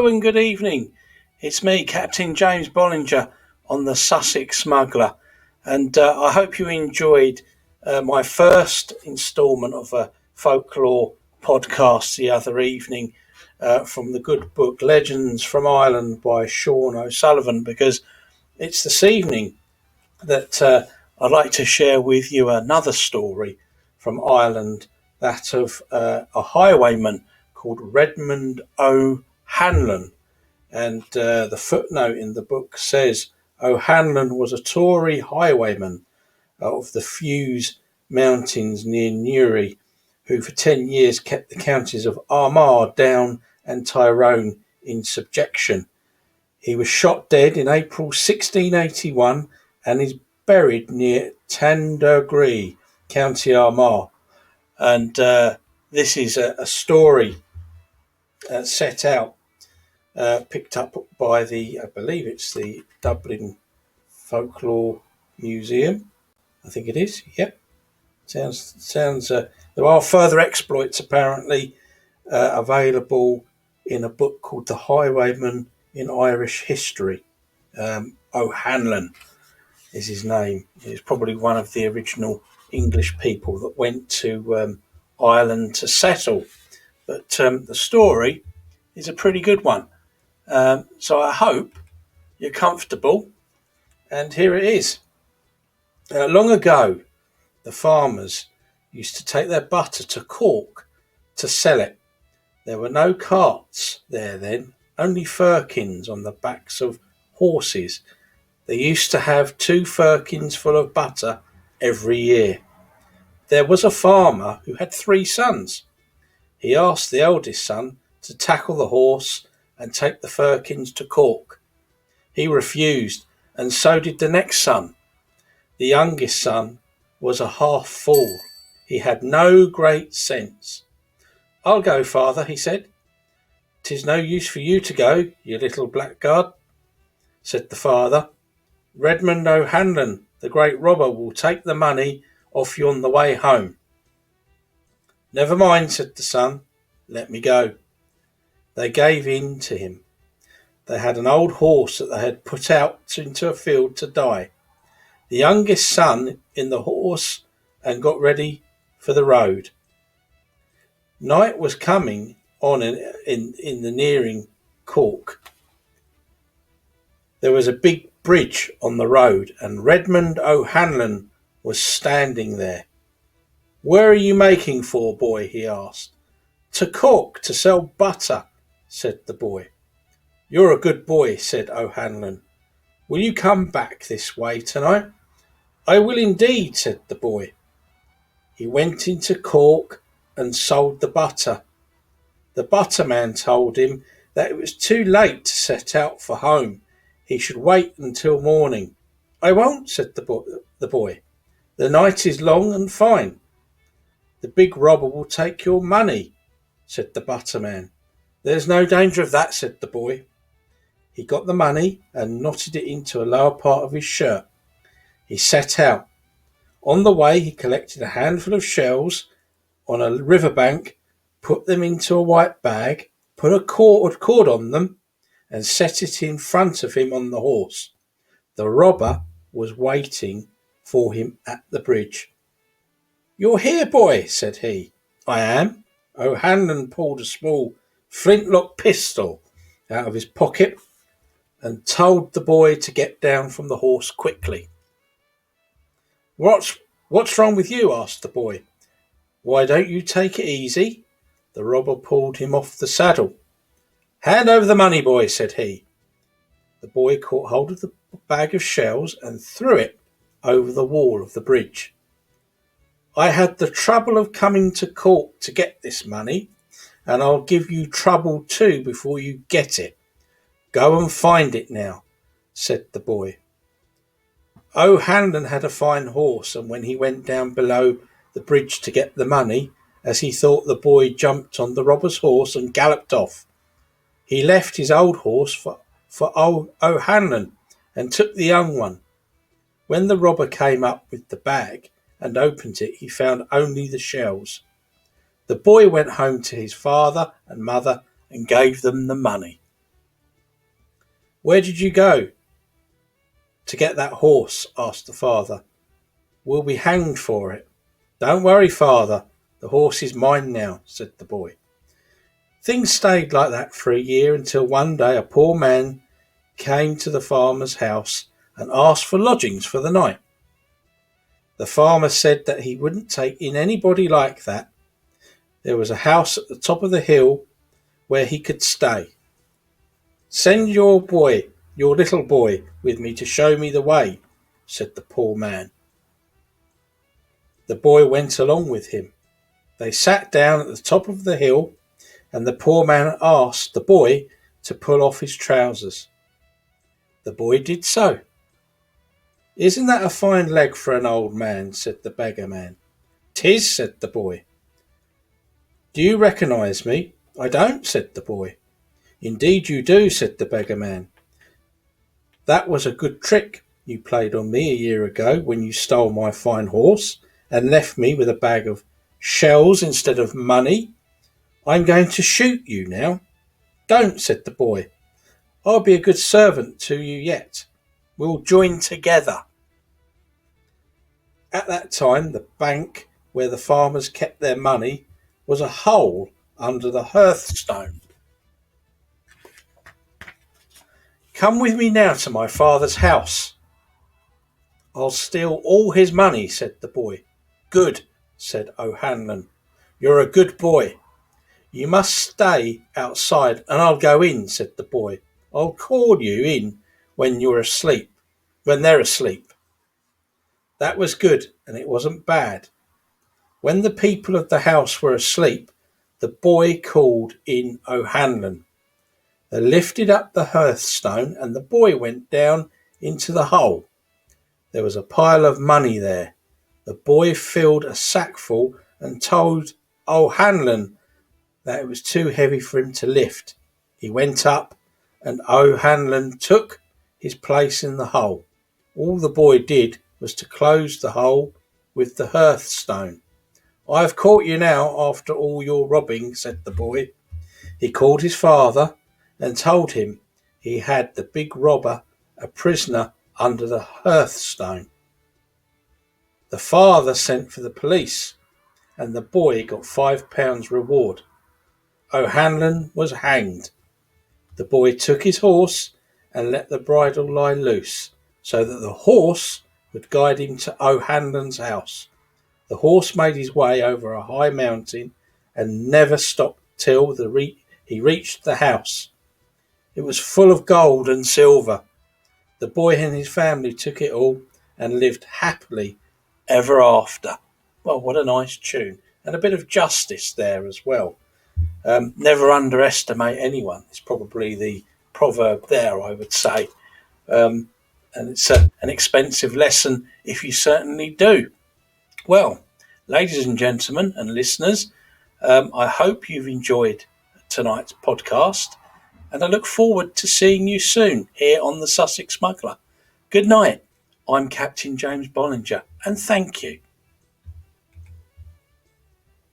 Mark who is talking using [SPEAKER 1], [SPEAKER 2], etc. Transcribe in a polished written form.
[SPEAKER 1] Hello and good evening. It's me, Captain James Bollinger, on the Sussex Smuggler, and I hope you enjoyed my first instalment of a folklore podcast the other evening from the good book Legends from Ireland by Sean O'Sullivan, because it's this evening that I'd like to share with you another story from Ireland, that of a highwayman called Redmond O'Hanlon. And the footnote in the book says O'Hanlon was a Tory highwayman of the Fuse Mountains near Newry, who for 10 years kept the counties of Armagh, Down and Tyrone in subjection. He was shot dead in April 1681 and is buried near Tandergree, County Armagh. And this is a story set out, picked up by I believe it's the Dublin Folklore Museum. I think it is. Yep. Sounds. There are further exploits apparently available in a book called The Highwayman in Irish History. O'Hanlon is his name. He's probably one of the original English people that went to Ireland to settle. But the story is a pretty good one. So I hope you're comfortable. And here it is. Long ago, the farmers used to take their butter to Cork to sell it. There were no carts there then, only firkins on the backs of horses. They used to have 2 firkins full of butter every year. There was a farmer who had 3 sons. He asked the eldest son to tackle the horse and take the firkins to Cork. He refused, and so did the next son. The youngest son was a half fool. He had no great sense. "I'll go, father," he said. "'Tis no use for you to go, you little blackguard," said the father. "Redmond O'Hanlon, the great robber, will take the money off you on the way home." "Never mind," said the son. "Let me go." They gave in to him. They had an old horse that they had put out into a field to die. The youngest son in the horse and got ready for the road. Night was coming on in the nearing Cork. There was a big bridge on the road, and Redmond O'Hanlon was standing there. "Where are you making for, boy?" he asked. "To Cork to sell butter," said the boy. "You're a good boy," said O'Hanlon. "Will you come back this way tonight?" "I will indeed," said the boy. He went into Cork and sold the butter. The butterman told him that it was too late to set out for home. He should wait until morning. "I won't," said the boy. "The night is long and fine." "The big robber will take your money," said the butterman. "There's no danger of that," said the boy. He got the money and knotted it into a lower part of his shirt. He set out. On the way, he collected a handful of shells on a riverbank, put them into a white bag, put a cord on them, and set it in front of him on the horse. The robber was waiting for him at the bridge. "You're here, boy," said he. "I am." O'Hanlon pulled a small flintlock pistol out of his pocket and told the boy to get down from the horse quickly. What's wrong with you?" asked the boy. "Why don't you take it easy?" The robber pulled him off the saddle. "Hand over the money, boy," said he. The boy caught hold of the bag of shells and threw it over the wall of the bridge. "I had the trouble of coming to Cork to get this money, and I'll give you trouble too before you get it. Go and find it now," said the boy. O'Hanlon had a fine horse, and when he went down below the bridge to get the money, as he thought, the boy jumped on the robber's horse and galloped off. He left his old horse for O'Hanlon and took the young one. When the robber came up with the bag and opened it, he found only the shells. The boy went home to his father and mother and gave them the money. "Where did you go to get that horse?" asked the father. "We'll be hanged for it." "Don't worry, father. The horse is mine now," said the boy. Things stayed like that for a year until one day a poor man came to the farmer's house and asked for lodgings for the night. The farmer said that he wouldn't take in anybody like that. There was a house at the top of the hill where he could stay. "Send your little boy, with me to show me the way," said the poor man. The boy went along with him. They sat down at the top of the hill, and the poor man asked the boy to pull off his trousers. The boy did so. "Isn't that a fine leg for an old man?" said the beggar man. "'Tis," said the boy. "Do you recognise me?" "I don't," said the boy. "Indeed you do," said the beggar man. "That was a good trick you played on me a year ago when you stole my fine horse and left me with a bag of shells instead of money. I'm going to shoot you now." "Don't," said the boy. "I'll be a good servant to you yet. We'll join together." At that time, the bank where the farmers kept their money was a hole under the hearthstone. "Come with me now to my father's house. I'll steal all his money," said the boy. "Good," said O'Hanlon. "You're a good boy. You must stay outside and I'll go in," said the boy. "I'll call you in when they're asleep." That was good, and it wasn't bad. When the people of the house were asleep, the boy called in O'Hanlon. They lifted up the hearthstone and the boy went down into the hole. There was a pile of money there. The boy filled a sackful and told O'Hanlon that it was too heavy for him to lift. He went up and O'Hanlon took his place in the hole. All the boy did was to close the hole with the hearthstone. "I have caught you now after all your robbing," said the boy. He called his father and told him he had the big robber a prisoner under the hearthstone. The father sent for the police, and the boy got £5 reward. O'Hanlon was hanged. The boy took his horse and let the bridle lie loose, so that the horse would guide him to O'Hanlon's house. The horse made his way over a high mountain and never stopped till he reached the house. It was full of gold and silver. The boy and his family took it all and lived happily ever after. Well, what a nice tune. And a bit of justice there as well. Never underestimate anyone. It's probably the proverb there, I would say. And it's an expensive lesson if you certainly do. Well, ladies and gentlemen and listeners, I hope you've enjoyed tonight's podcast, and I look forward to seeing you soon here on the Sussex Smuggler. Good night. I'm Captain James Bollinger, and thank you.